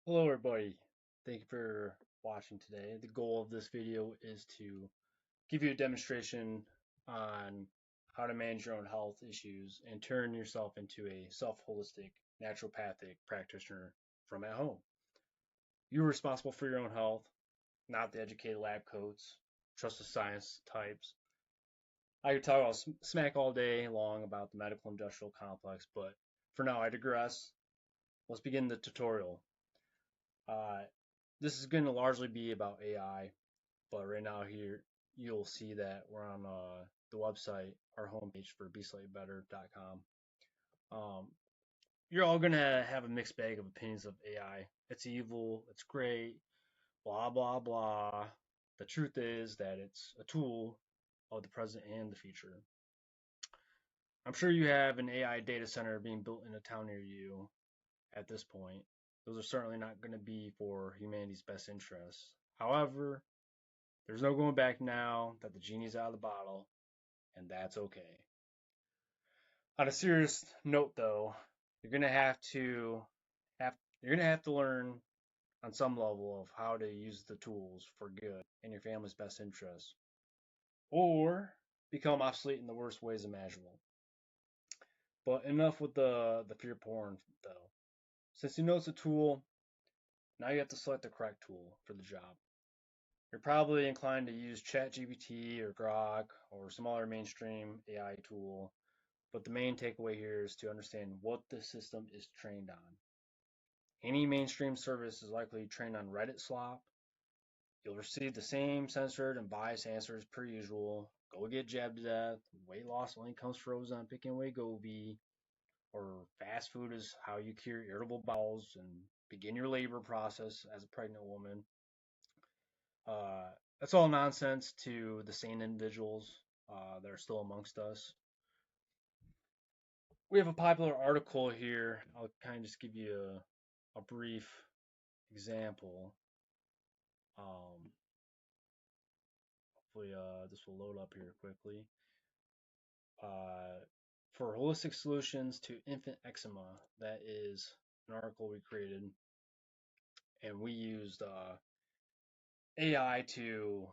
Hello everybody, thank you for watching today. The goal of this video is to give you a demonstration on how to manage your own health issues and turn yourself into a self-holistic naturopathic practitioner from at home. You're responsible for your own health, not the educated lab coats, trust the science types. I could talk all smack all day long about the medical industrial complex, but for now I digress. Let's begin the tutorial. Uh, this is going to largely be about AI, but right now here you'll see that we're on the website, our homepage for BeSlightlyBetter.com. Um, you're all going to have a mixed bag of opinions of AI. It's evil, it's great, blah, blah, blah. The truth is that it's a tool of the present and the future. I'm sure you have an AI data center being built in a town near you at this point. Those are certainly not going to be for humanity's best interests. However, there's no going back now that the genie's out of the bottle, and that's okay. On a serious note, though, you're gonna have you're gonna have to learn on some level of how to use the tools for good in your family's best interest, or become obsolete in the worst ways imaginable. But enough with the fear porn, though. Since you know it's a tool, now you have to select the correct tool for the job. You're probably inclined to use ChatGPT or Grok or some other mainstream AI tool, but the main takeaway here is to understand what the system is trained on. Any mainstream service is likely trained on Reddit slop. You'll receive the same censored and biased answers per usual. Go get jabbed to death. Weight loss only comes frozen on picking Wegovy. Or fast food is how you cure irritable bowels and begin your labor process as a pregnant woman. Uh, that's all nonsense to the sane individuals that are still amongst us. We have a popular article here. I'll kind of just give you a brief example. Hopefully, this will load up here quickly. Uh, for holistic solutions to infant eczema, that is an article we created, and we used AI to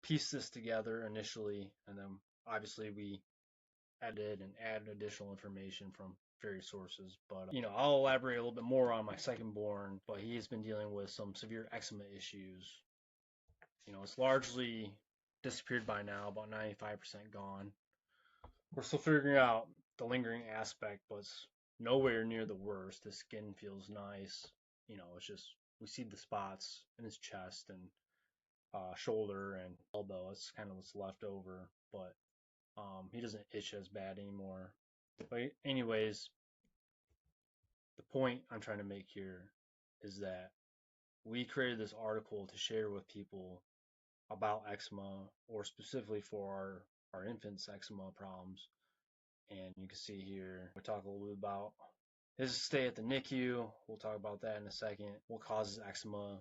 piece this together initially, and then obviously we added and added additional information from various sources. But I'll elaborate a little bit more on my second born, but he has been dealing with some severe eczema issues. It's largely disappeared by now, about 95% gone. We're still figuring out the lingering aspect, but it's nowhere near the worst. His skin feels nice. It's just we see the spots in his chest and shoulder and elbow. It's kind of what's left over, but he doesn't itch as bad anymore. But anyways, the point I'm trying to make here is that we created this article to share with people about eczema, or specifically for our infants' eczema problems. And you can see here, we talk a little bit about his stay at the NICU. We'll talk about that in a second. What causes eczema?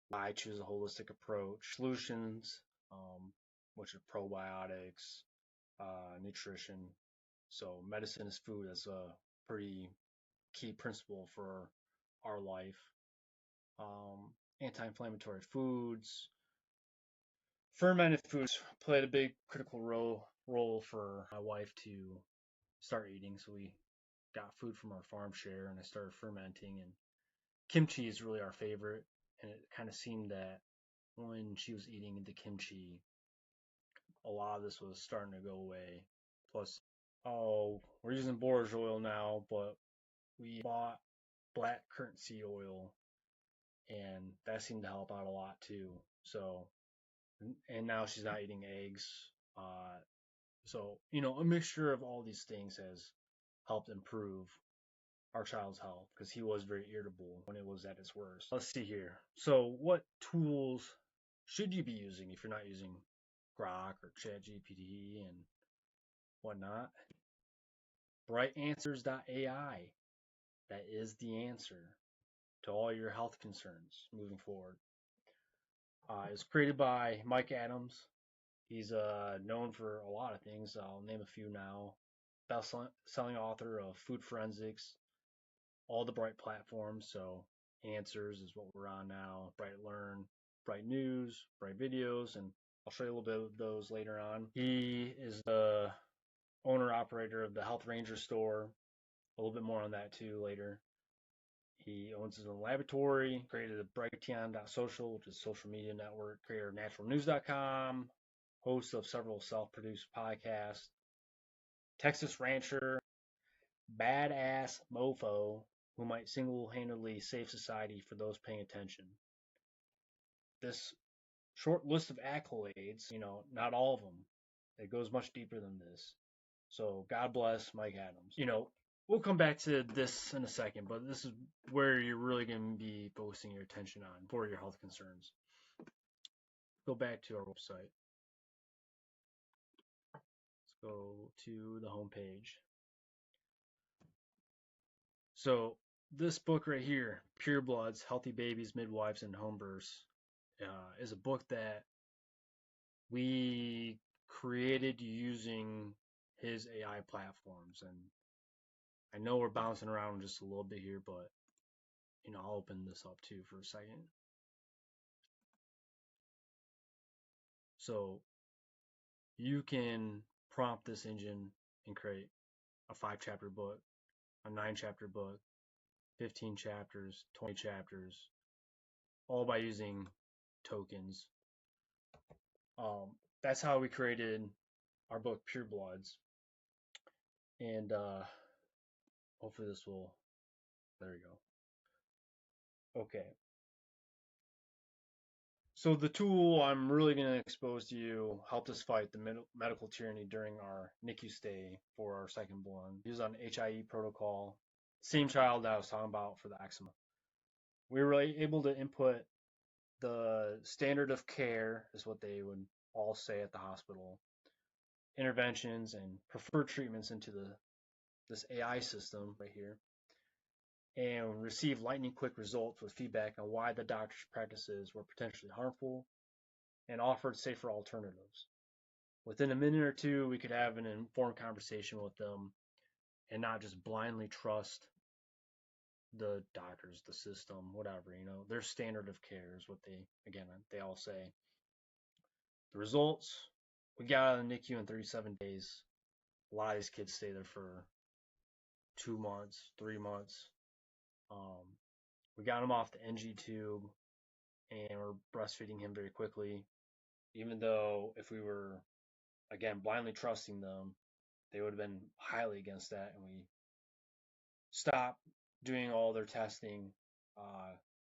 Why choose a holistic approach? Solutions, which are probiotics, nutrition. So medicine is food. That's a pretty key principle for our life. Anti-inflammatory foods, fermented foods played a big critical role for my wife to start eating. So we got food from our farm share, and I started fermenting. And kimchi is really our favorite, and it kind of seemed that when she was eating the kimchi, a lot of this was starting to go away. Plus, we're using borage oil now, but we bought black currant seed oil, and that seemed to help out a lot too. So, and now she's not eating eggs. So, a mixture of all these things has helped improve our child's health because he was very irritable when it was at its worst. Let's see here. So, what tools should you be using if you're not using Grok or ChatGPT and whatnot? BrightAnswers.ai. That is the answer to all your health concerns moving forward. It was created by Mike Adams. He's known for a lot of things. I'll name a few now. Best-selling author of Food Forensics, all the Bright platforms. So Answers is what we're on now. Bright Learn, Bright News, Bright Videos, and I'll show you a little bit of those later on. He is the owner operator of the Health Ranger store. A little bit more on that too later. He owns his own laboratory, created a Brighteon.social, which is a social media network, creator of naturalnews.com, host of several self-produced podcasts, Texas rancher, badass mofo who might single-handedly save society for those paying attention. This short list of accolades, not all of them. It goes much deeper than this. So God bless Mike Adams. We'll come back to this in a second, but this is where you're really going to be focusing your attention on for your health concerns. Go back to our website. Let's go to the home page. So this book right here, Pure Bloods, Healthy Babies, Midwives, and Home Births, is a book that we created using his AI platforms. And I know we're bouncing around just a little bit here, but I'll open this up too for a second. So you can prompt this engine and create a 5-chapter book, a 9-chapter book, 15 chapters, 20 chapters, all by using tokens. That's how we created our book, Pure Bloods. And hopefully this will, there we go. Okay. So the tool I'm really going to expose to you helped us fight the medical tyranny during our NICU stay for our second born. He was on HIE protocol, same child that I was talking about for the eczema. We were able to input the standard of care, is what they would all say at the hospital, interventions and preferred treatments into this AI system right here, and receive lightning quick results with feedback on why the doctor's practices were potentially harmful and offered safer alternatives. Within a minute or two, we could have an informed conversation with them and not just blindly trust the doctors, the system, whatever. Their standard of care is what they all say. The results, we got out of the NICU in 37 days. A lot of these kids stay there for 2 months, 3 months. We got him off the NG tube and we're breastfeeding him very quickly. Even though if we were, again, blindly trusting them, they would have been highly against that, and we stopped doing all their testing.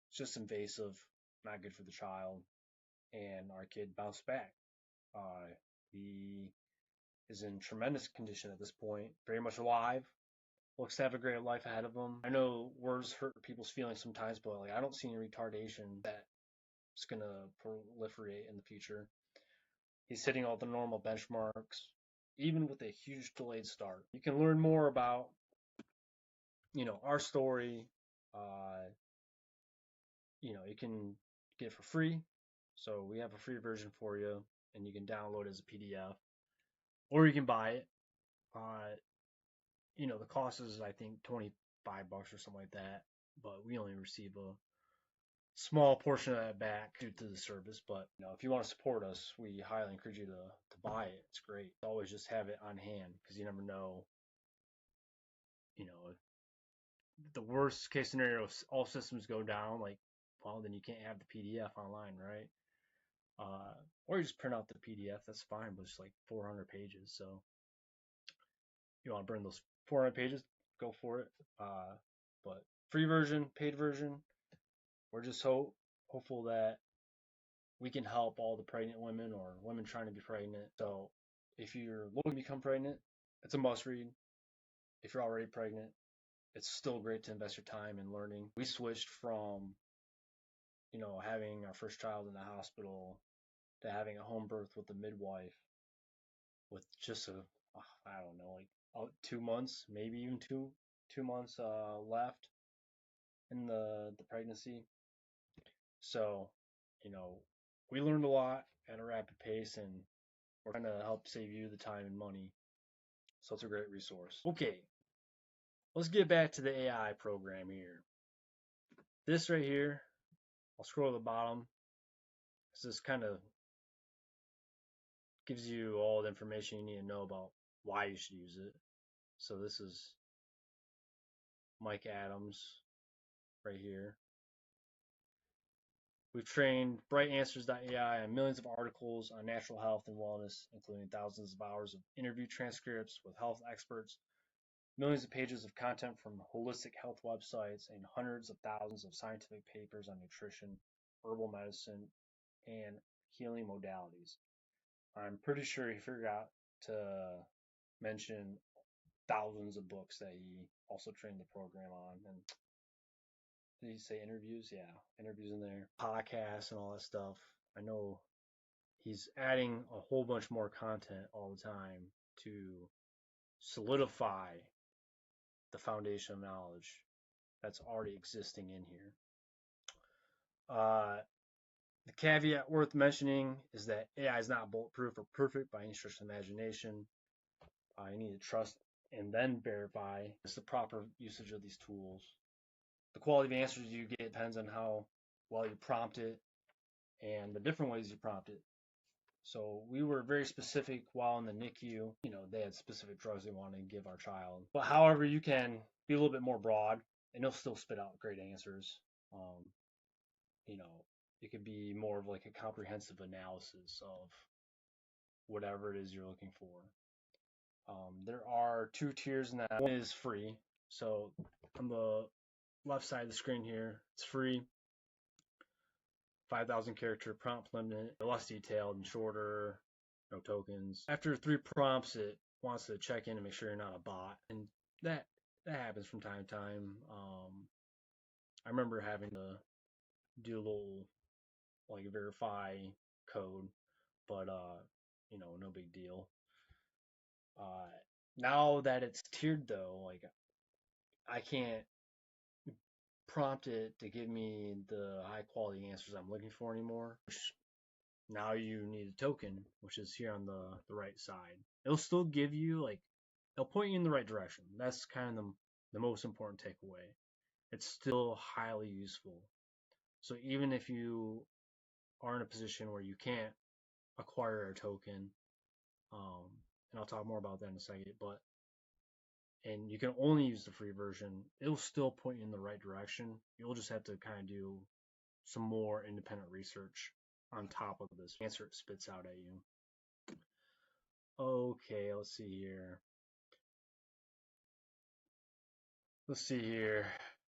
It's just invasive, not good for the child, and our kid bounced back. He is in tremendous condition at this point, very much alive, looks to have a great life ahead of him. I know words hurt people's feelings sometimes, but I don't see any retardation that's going to proliferate in the future. He's hitting all the normal benchmarks, even with a huge delayed start. You can learn more about, our story. You can get it for free. So we have a free version for you, and you can download it as a PDF, or you can buy it. The cost is, I think, $25 or something like that, but we only receive a small portion of that back due to the service. But if you want to support us, we highly encourage you to buy it. It's great. Always just have it on hand, because you never know. The worst case scenario, if all systems go down, then you can't have the PDF online, right? Or you just print out the PDF. That's fine, but it's like 400 pages. So you want to burn those 400 pages, go for it. But free version, paid version, we're just hopeful that we can help all the pregnant women or women trying to be pregnant. So if you're looking to become pregnant, it's a must read. If you're already pregnant, it's still great to invest your time in learning. We switched from, having our first child in the hospital to having a home birth with a midwife with just 2 months, maybe even two months left in the pregnancy. So, we learned a lot at a rapid pace, and we're trying to help save you the time and money. So it's a great resource. Okay, let's get back to the AI program here. This right here, I'll scroll to the bottom. This kind of gives you all the information you need to know about why you should use it. So this is Mike Adams right here. We've trained BrightAnswers.ai on millions of articles on natural health and wellness, including thousands of hours of interview transcripts with health experts, millions of pages of content from holistic health websites, and hundreds of thousands of scientific papers on nutrition, herbal medicine, and healing modalities. I'm pretty sure he forgot to mention thousands of books that he also trained the program on. And did he say interviews? Yeah, interviews in there, podcasts and all that stuff. I know he's adding a whole bunch more content all the time to solidify the foundation of knowledge that's already existing in here. The caveat worth mentioning is that AI is not bulletproof or perfect by any stretch of imagination. You need to trust and then verify the proper usage of these tools. The quality of answers you get depends on how well you prompt it and the different ways you prompt it. So we were very specific while in the NICU. They had specific drugs they wanted to give our child. But however, you can be a little bit more broad, and it'll still spit out great answers. You know, it could be more of like a comprehensive analysis of whatever it is you're looking for. There are two tiers in that. One is free. So on the left side of the screen here, it's free. 5,000 character prompt limit, less detailed and shorter, no tokens. After 3 prompts, it wants to check in and make sure you're not a bot, and that happens from time to time. I remember having to do a little like verify code, but no big deal. Now that it's tiered though, like I can't prompt it to give me the high quality answers I'm looking for anymore. Now you need a token, which is here on the right side. It'll still give you it'll point you in the right direction. That's kind of the most important takeaway. It's still highly useful. So even if you are in a position where you can't acquire a token, and I'll talk more about that in a second, and you can only use the free version, it'll still point you in the right direction. You'll just have to kind of do some more independent research on top of this answer it spits out at you. Okay, let's see here.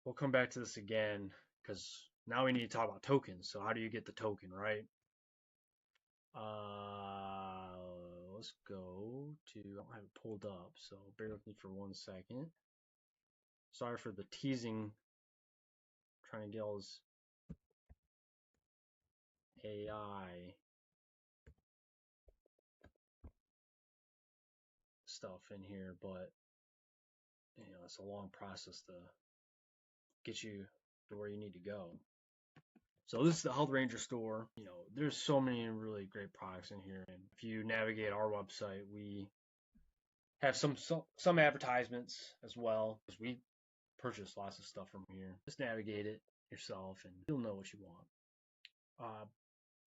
We'll come back to this again because now we need to talk about tokens. So how do you get the token, right? Let's go to, I don't have it pulled up, so bear with me for 1 second. Sorry for the teasing, trying to get all this AI stuff in here, but it's a long process to get you to where you need to go. So this is the Health Ranger store. There's so many really great products in here, and if you navigate our website, we have some advertisements as well, because we purchase lots of stuff from here. Just navigate it yourself, and you'll know what you want.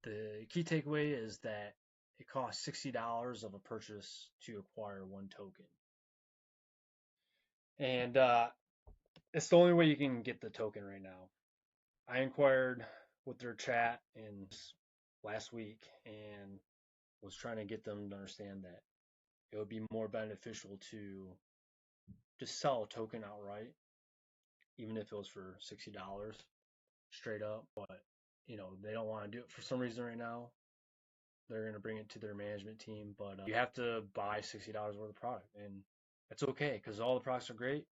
The key takeaway is that it costs $60 of a purchase to acquire 1 token, and it's the only way you can get the token right now. I inquired with their chat last week and was trying to get them to understand that it would be more beneficial to just sell a token outright, even if it was for $60 straight up. But they don't want to do it for some reason right now. They're going to bring it to their management team, but you have to buy $60 worth of product, and it's okay because all the products are great.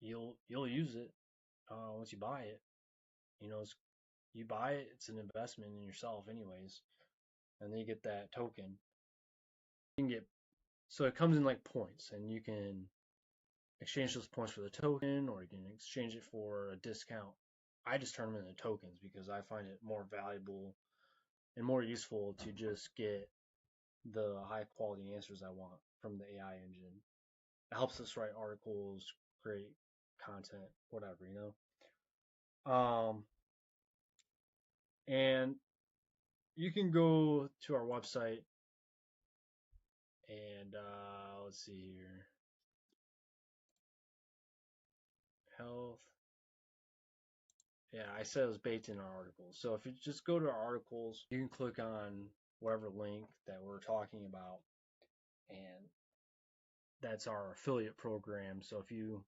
You'll use it once you buy it. You buy it, it's an investment in yourself anyways, and then you get that token. So it comes in like points, and you can exchange those points for the token, or you can exchange it for a discount. I just turn them into tokens because I find it more valuable and more useful to just get the high quality answers I want from the AI engine. It helps us write articles, create content, whatever, And you can go to our website and let's see here, health. Yeah, I said it was baked in our articles. So if you just go to our articles, you can click on whatever link that we're talking about, and that's our affiliate program. So if you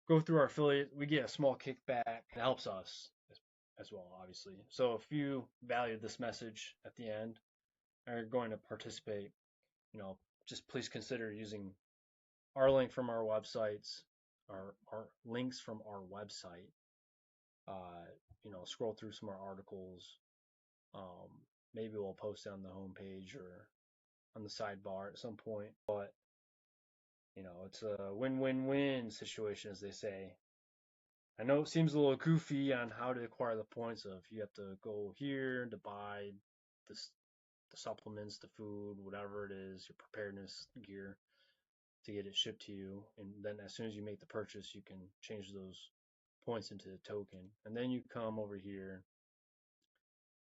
go through our affiliate, we get a small kickback. It helps us as well, obviously. So if you value this message at the end and are going to participate, just please consider using our link from our websites, our links from our website. Scroll through some of our articles. Maybe we'll post it on the homepage or on the sidebar at some point. But it's a win-win-win situation, as they say. I know it seems a little goofy on how to acquire the points of you have to go here to buy the supplements, the food, whatever it is, your preparedness gear to get it shipped to you. And then as soon as you make the purchase, you can change those points into the token. And then you come over here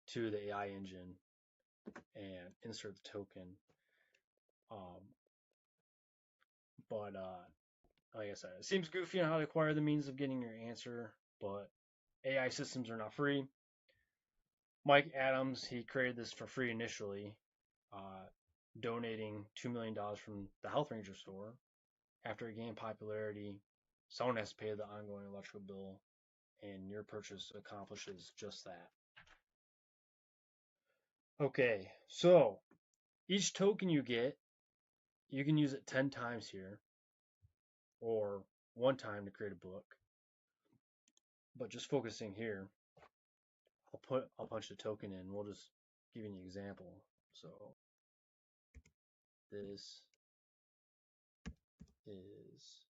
to the AI engine and insert the token. But like I said, it seems goofy on how to acquire the means of getting your answer, but AI systems are not free. Mike Adams, he created this for free initially, donating $2 million from the Health Ranger store. After it gained popularity, someone has to pay the ongoing electrical bill, and your purchase accomplishes just that. Okay, so each token you get, you can use it 10 times here, or one time to create a book. But just focusing here, I'll punch the token in. We'll just give you an example. So this is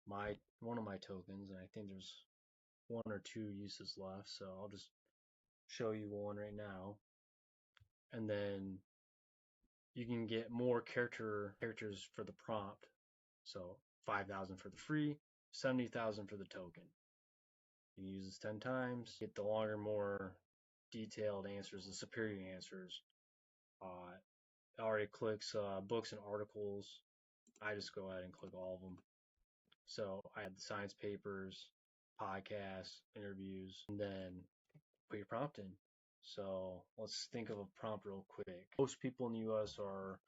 one of my tokens, and I think there's one or two uses left. So I'll just show you one right now, and then you can get more characters for the prompt. So 5,000 for the free, 70,000 for the token. You can use this 10 times, get the longer, more detailed answers, the superior answers. It already clicks books and articles. I just go ahead and click all of them. So I have the science papers, podcasts, interviews, and then put your prompt in. So let's think of a prompt real quick. Most people in the US are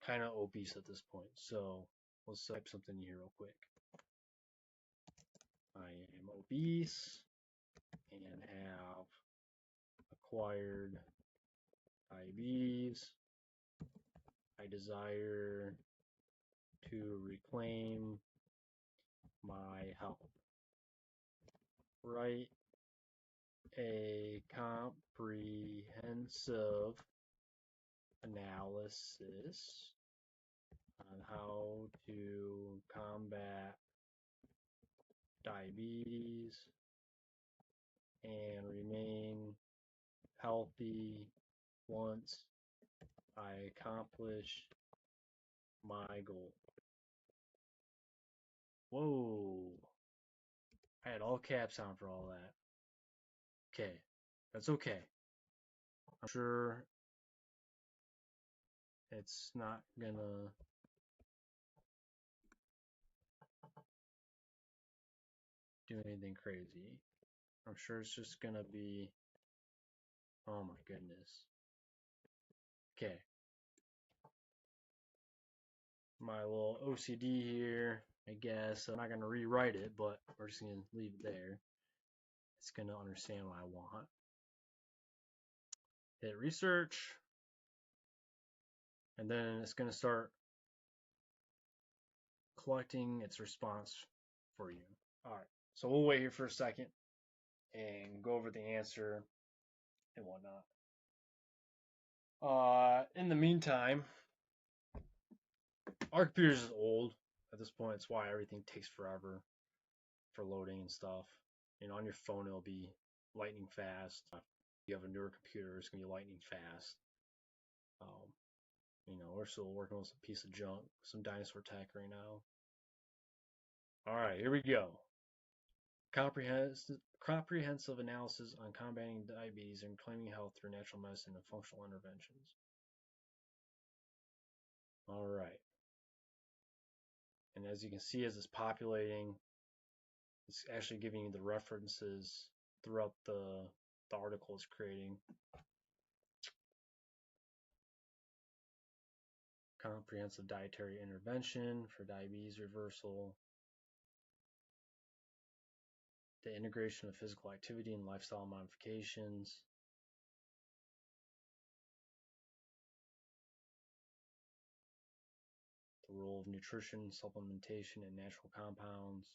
kind of obese at this point. So let's type something here real quick. I am obese and have acquired diabetes. I desire to reclaim my health. Write a comprehensive analysis on how to combat diabetes and remain healthy once I accomplish my goal. Whoa. I had all caps on for all that. Okay. That's okay. I'm sure it's not gonna do anything crazy. I'm sure it's just gonna be, oh my goodness. Okay. My little OCD here, I guess. I'm not gonna rewrite it, but we're just gonna leave it there. It's gonna understand what I want. Hit research, and then it's gonna start collecting its response for you. All right, so we'll wait here for a second and go over the answer and whatnot. In the meantime, our computer is old at this point. It's why everything takes forever for loading and stuff. On your phone it'll be lightning fast. If you have a newer computer, it's gonna be lightning fast. We're still working with a piece of junk, some dinosaur tech right now. All right, here we go. Comprehensive analysis on combating diabetes and claiming health through natural medicine and functional interventions. All right. And as you can see, as it's populating, it's actually giving you the references throughout the article it's creating. Comprehensive dietary intervention for diabetes reversal. The integration of physical activity and lifestyle modifications. The role of nutrition, supplementation, and natural compounds.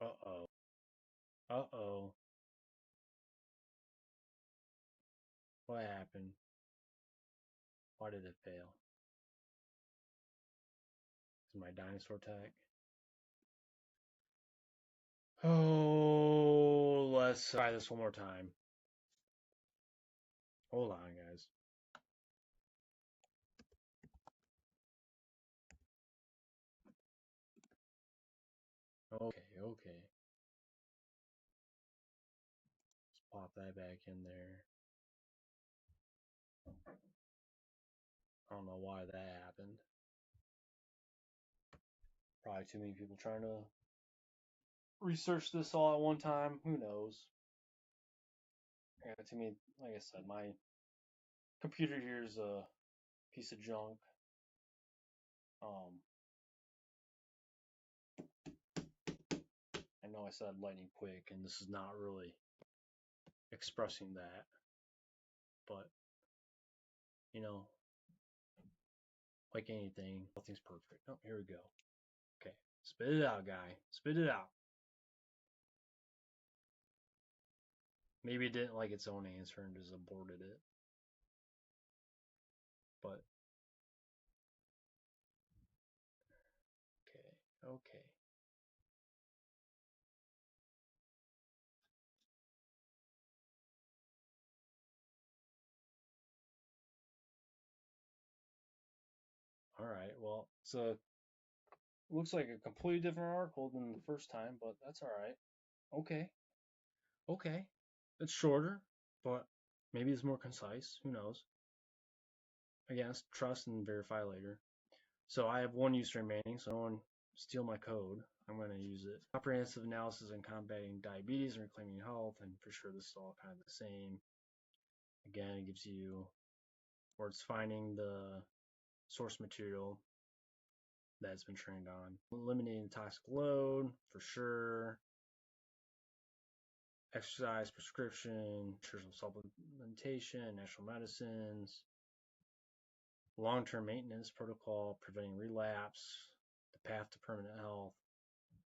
Uh-oh. Uh-oh. What happened? Why did it fail? Is my dinosaur tag? Oh, let's try this one more time. Hold on, guys. Okay. Let's pop that back in there. I don't know why that happened. Probably too many people trying to research this all at one time. Who knows? Yeah, to me, like I said, my computer here is a piece of junk. I know I said lightning quick, and this is not really expressing that, but you know, like anything, nothing's perfect. Oh, here we go. Okay, spit it out, guy. Spit it out. Maybe it didn't like its own answer and just aborted it. But okay. All right. Well, so looks like a completely different article than the first time, but that's all right. Okay. It's shorter, but maybe it's more concise. Who knows? Again, trust and verify later. So I have one use remaining, so no one steal my code. I'm going to use it. Comprehensive analysis on combating diabetes and reclaiming health, and for sure this is all kind of the same. Again, it gives you where it's finding the source material that's been trained on. Eliminating the toxic load, for sure. Exercise, prescription, nutritional supplementation, natural medicines. Long-term maintenance protocol, preventing relapse, the path to permanent health.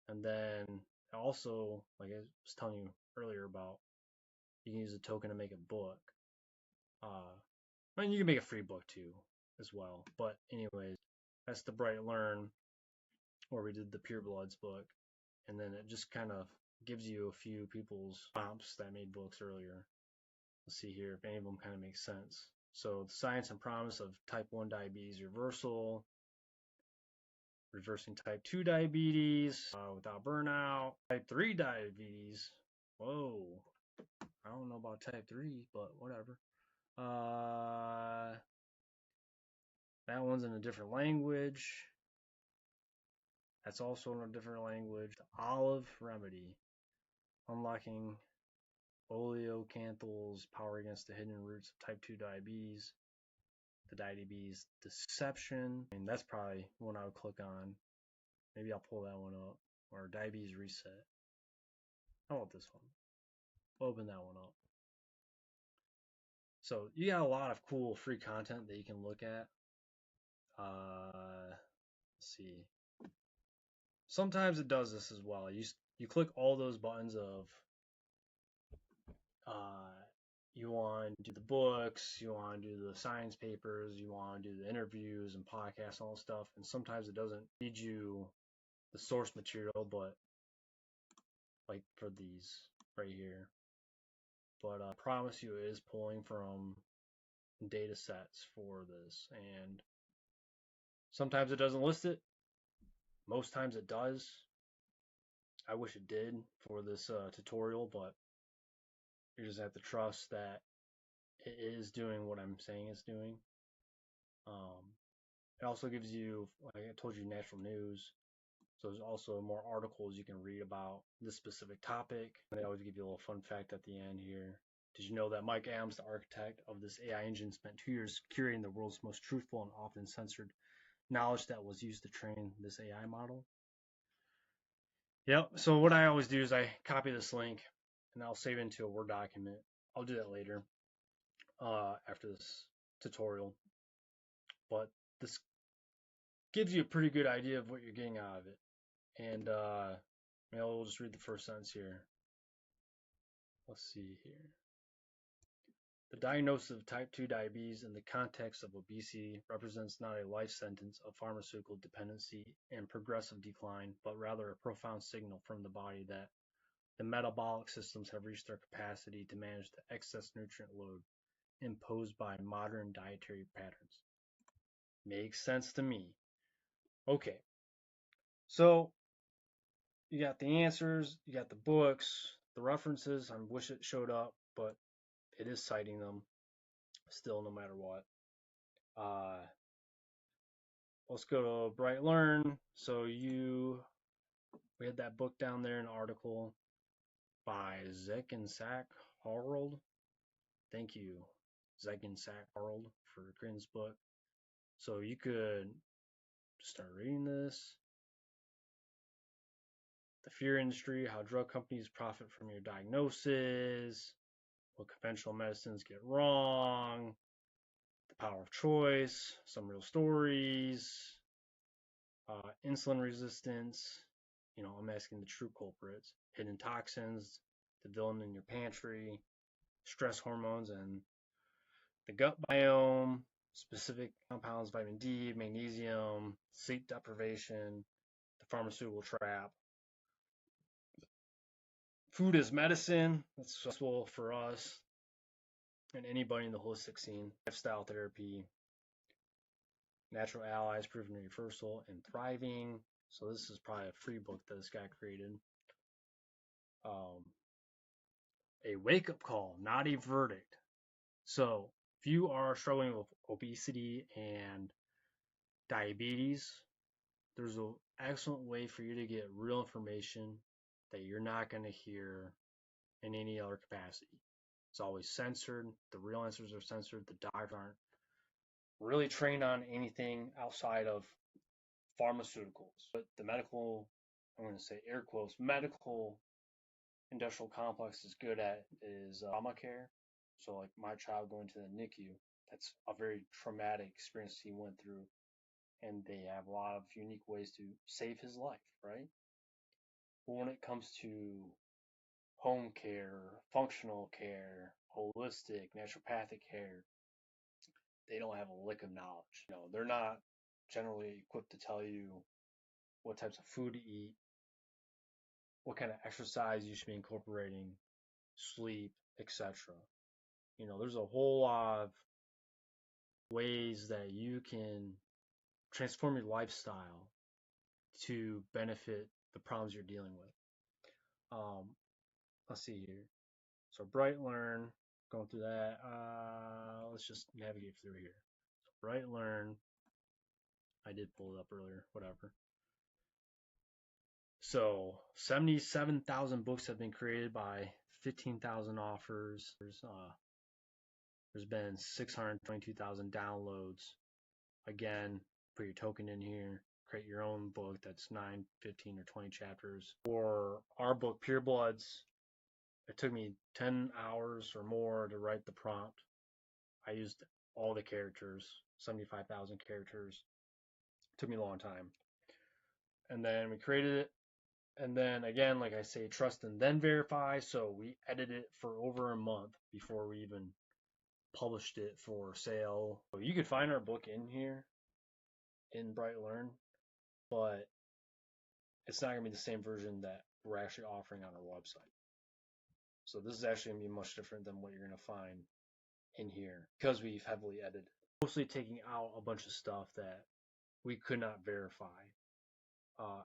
And then also, like I was telling you earlier about, you can use a token to make a book. And you can make a free book too, as well. But anyways, that's the Bright Learn, where we did the Pure Bloods book. And then it just kind of gives you a few people's prompts that made books earlier. Let's see here if any of them kind of make sense. So the science and promise of type 1 diabetes reversal, reversing type 2 diabetes without burnout, type 3 diabetes. Whoa, I don't know about type 3, but whatever. That one's in a different language. That's also in a different language. The Olive Remedy, unlocking oleocanthal's power against the hidden roots of type 2 diabetes. The diabetes deception. And that's probably one I would click on. Maybe I'll pull that one up. Or diabetes reset. How about this one? Open that one up. So you got a lot of cool free content that you can look at. Let's see. Sometimes it does this as well. You click all those buttons of you want to do the books, you want to do the science papers, you want to do the interviews and podcasts, all that stuff. And sometimes it doesn't feed you the source material, but like for these right here. But I promise you it is pulling from data sets for this. And Sometimes it doesn't list it. Most times it does. I wish it did for this tutorial, but you just have to trust that it is doing what I'm saying it's doing. It also gives you, like I told you, natural news. So there's also more articles you can read about this specific topic. They always give you a little fun fact at the end here. Did you know that Mike Adams, the architect of this AI engine, spent 2 years curating the world's most truthful and often censored knowledge that was used to train this AI model? Yep. So what I always do is I copy this link and I'll save it into a Word document. I'll do that later after this tutorial. But this gives you a pretty good idea of what you're getting out of it. And we'll just read the first sentence here. Let's see here. The diagnosis of type 2 diabetes in the context of obesity represents not a life sentence of pharmaceutical dependency and progressive decline, but rather a profound signal from the body that the metabolic systems have reached their capacity to manage the excess nutrient load imposed by modern dietary patterns. Makes sense to me. Okay, so you got the answers, you got the books, the references. I wish it showed up, but it is citing them still, no matter what. Let's go to Bright Learn. So we had that book down there, an article by Zek and Sack Harold. Thank you, Zek and Sack Harold, for creating this book. So you could start reading this. The fear industry, how drug companies profit from your diagnosis, what conventional medicines get wrong, the power of choice, some real stories, insulin resistance. I'm asking the true culprits, hidden toxins, the villain in your pantry, stress hormones, and the gut biome, specific compounds, vitamin D, magnesium, sleep deprivation, the pharmaceutical trap. Food is medicine. That's successful for us and anybody in the holistic scene. Lifestyle therapy, natural allies, proven universal, and thriving. So this is probably a free book that this guy created. A wake-up call, not a verdict. So if you are struggling with obesity and diabetes, there's an excellent way for you to get real information that you're not going to hear in any other capacity. It's always censored. The real answers are censored. The doctors aren't really trained on anything outside of pharmaceuticals. But the medical, I'm going to say air quotes, medical industrial complex is good at is trauma care. So like my child going to the NICU, that's a very traumatic experience he went through, and they have a lot of unique ways to save his life, right? But when it comes to home care, functional care, holistic, naturopathic care, they don't have a lick of knowledge. They're not generally equipped to tell you what types of food to eat, what kind of exercise you should be incorporating, sleep, etc. There's a whole lot of ways that you can transform your lifestyle to benefit the problems you're dealing with. Let's see here. So Bright Learn, going through that. Let's just navigate through here. So Bright Learn, I did pull it up earlier, whatever. So 77,000 books have been created by 15,000 authors. There's been 622,000 downloads. Again, put your token in here, create your own book that's 9, 15, or 20 chapters. For our book, Pure Bloods, it took me 10 hours or more to write the prompt. I used all the characters, 75,000 characters. It took me a long time. And then we created it. And then again, like I say, trust and then verify. So we edited it for over a month before we even published it for sale. So you could find our book in here in Bright Learn, but it's not going to be the same version that we're actually offering on our website. So this is actually going to be much different than what you're going to find in here because we've heavily edited. Mostly taking out a bunch of stuff that we could not verify. Uh,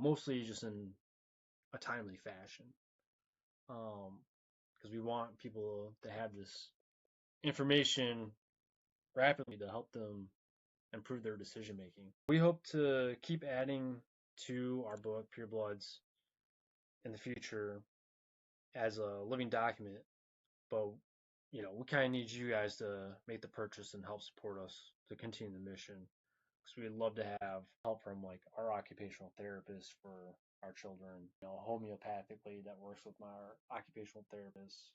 mostly just in a timely fashion. Because we want people to have this information rapidly to help them improve their decision making. We hope to keep adding to our book, Pure Bloods, in the future as a living document, but we kind of need you guys to make the purchase and help support us to continue the mission. Because we'd love to have help from like our occupational therapist for our children, a homeopathic lady that works with our occupational therapist,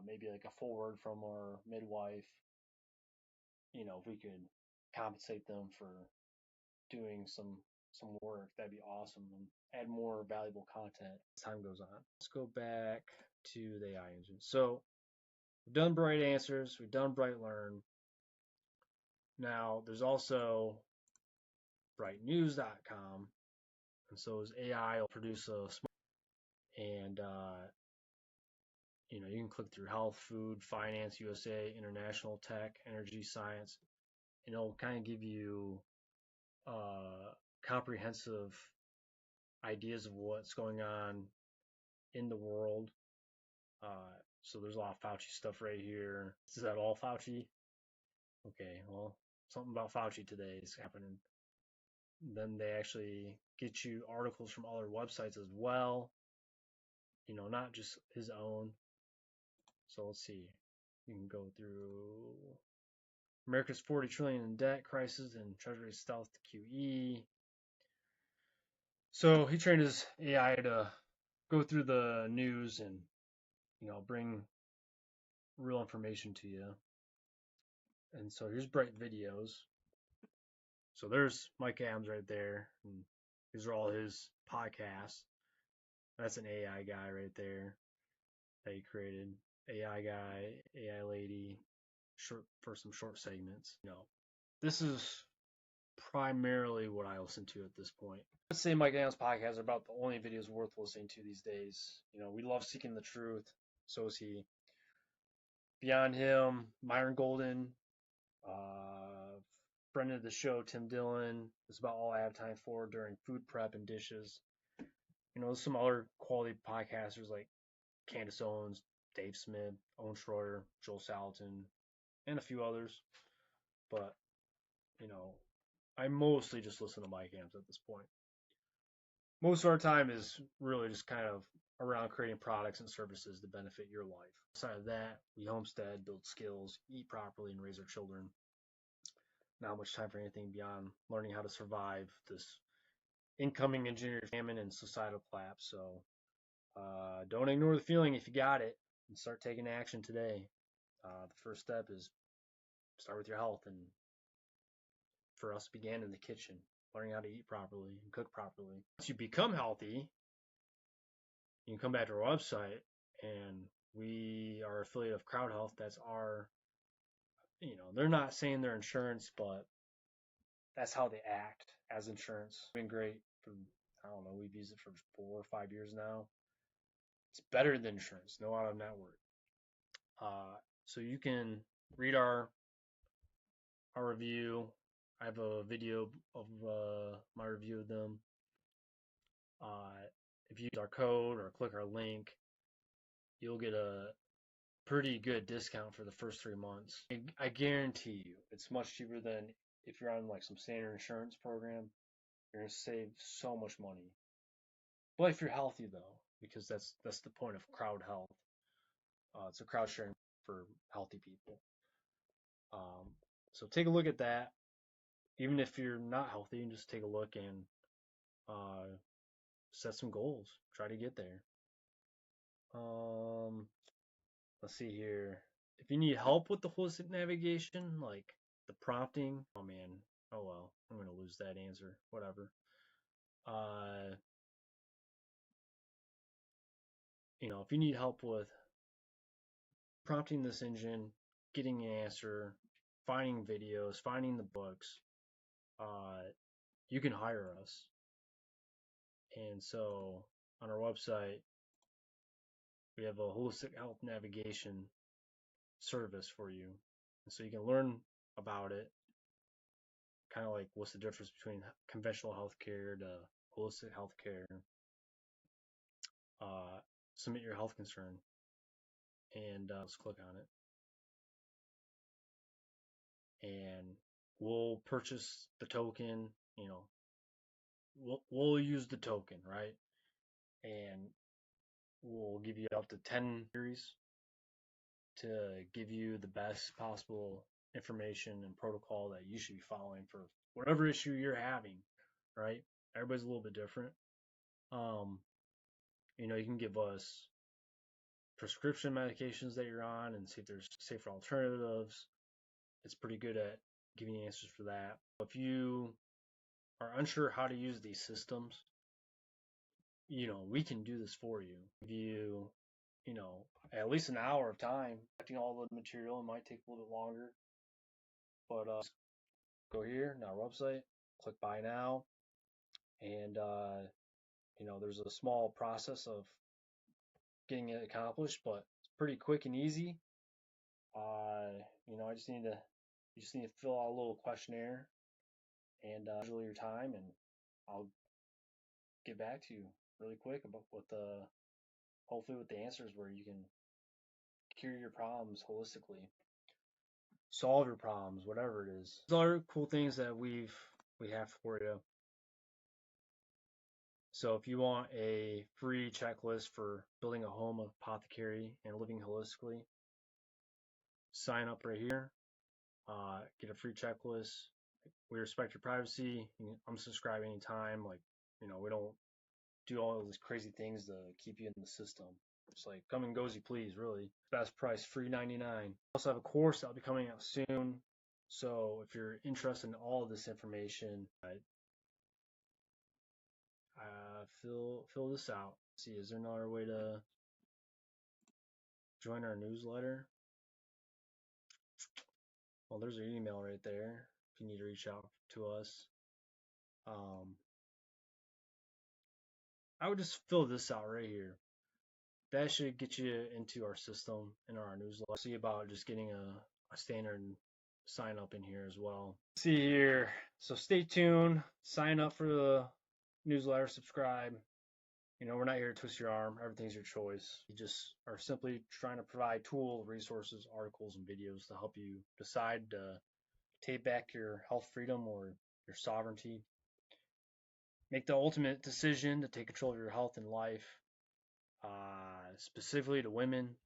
maybe like a forward from our midwife. If we could compensate them for doing some work, that'd be awesome, and add more valuable content as time goes on. Let's go back to the AI engine. So we've done Bright Answers, we've done Bright Learn. Now there's also brightnews.com, and so his AI will produce a and you can click through health, food, finance, USA, international, tech, energy, science, and it'll kind of give you comprehensive ideas of what's going on in the world. So there's a lot of Fauci stuff right here. Is that all Fauci? Okay, well, something about Fauci today is happening. Then they actually get you articles from other websites as well, not just his own. So let's see. You can go through America's 40 trillion in debt crisis and Treasury stealth QE. So he trained his AI to go through the news and bring real information to you. And so here's Bright Videos. So there's Mike Adams right there, and these are all his podcasts. That's an AI guy right there that he created. AI guy, AI lady, short for some short segments. This is primarily what I listen to at this point. I'd say Mike Adams' podcasts are about the only videos worth listening to these days. We love seeking the truth. So is he. Beyond him, Myron Golden, friend of the show, Tim Dillon. That's about all I have time for during food prep and dishes. There's some other quality podcasters like Candace Owens, Dave Smith, Owen Schroyer, Joel Salatin, and a few others. But, I mostly just listen to Mike Adams at this point. Most of our time is really just kind of around creating products and services to benefit your life. Aside of that, we homestead, build skills, eat properly, and raise our children. Not much time for anything beyond learning how to survive this incoming engineered famine and societal collapse. So don't ignore the feeling if you got it, and start taking action today. The first step is start with your health, and for us began in the kitchen, learning how to eat properly and cook properly. Once you become healthy, you can come back to our website, and we are affiliate of Crowd Health. That's our, they're not saying they're insurance, but that's how they act as insurance. It's been great for, I don't know, we've used it for 4 or 5 years now. It's better than insurance, no out of network. So you can read our review. I have a video of my review of them. If you use our code or click our link, you'll get a pretty good discount for the first 3 months. I guarantee you, it's much cheaper than if you're on like some standard insurance program. You're gonna save so much money. But if you're healthy though, because that's the point of Crowd Health. It's a crowd sharing for healthy people. So take a look at that. Even if you're not healthy, and just take a look and set some goals. Try to get there. Let's see here. If you need help with the holistic navigation, like the prompting, oh man, oh well, I'm gonna lose that answer. Whatever. If you need help with prompting this engine, getting an answer, finding videos, finding the books, you can hire us. And so on our website, we have a holistic health navigation service for you. And so you can learn about it, kind of like what's the difference between conventional healthcare to holistic healthcare. Submit your health concern, and let's click on it, and we'll purchase the token. We'll use the token, right? And we'll give you up to 10 series to give you the best possible information and protocol that you should be following for whatever issue you're having, right? Everybody's a little bit different. You can give us prescription medications that you're on and see if there's safer alternatives. It's pretty good at giving you answers for that. If you are unsure how to use these systems, we can do this for you. Give you, at least an hour of time collecting all the material. It might take a little bit longer, but go here in our website, click buy now, and there's a small process of getting it accomplished, but it's pretty quick and easy. You just need to fill out a little questionnaire and schedule your time, and I'll get back to you really quick about hopefully with the answers where you can cure your problems holistically, solve your problems, whatever it is. These are cool things that we have for you. So if you want a free checklist for building a home apothecary and living holistically, sign up right here. Get a free checklist. We respect your privacy. I'm subscribed anytime. We don't do all these crazy things to keep you in the system. It's like come and go as you please, really. Best price, free $99. I also have a course that'll be coming out soon. So if you're interested in all of this information, fill this out. Let's see, is there another way to join our newsletter? Well, there's our email right there if you need to reach out to us. I would just fill this out right here. That should get you into our system and our newsletter. See about just getting a standard sign up in here as well. See here. So stay tuned. Sign up for the newsletter. Subscribe. We're not here to twist your arm. Everything's your choice. We just are simply trying to provide tools, resources, articles, and videos to help you decide to take back your health freedom or your sovereignty. Make the ultimate decision to take control of your health and life. Specifically to women,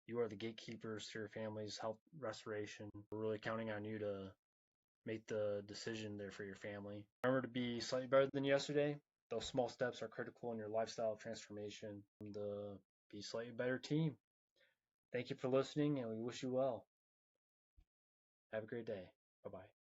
you are the gatekeepers to your family's health restoration. We're really counting on you to make the decision there for your family. Remember to be slightly better than yesterday. Those small steps are critical in your lifestyle transformation and to be a slightly better team. Thank you for listening, and we wish you well. Have a great day. Bye-bye.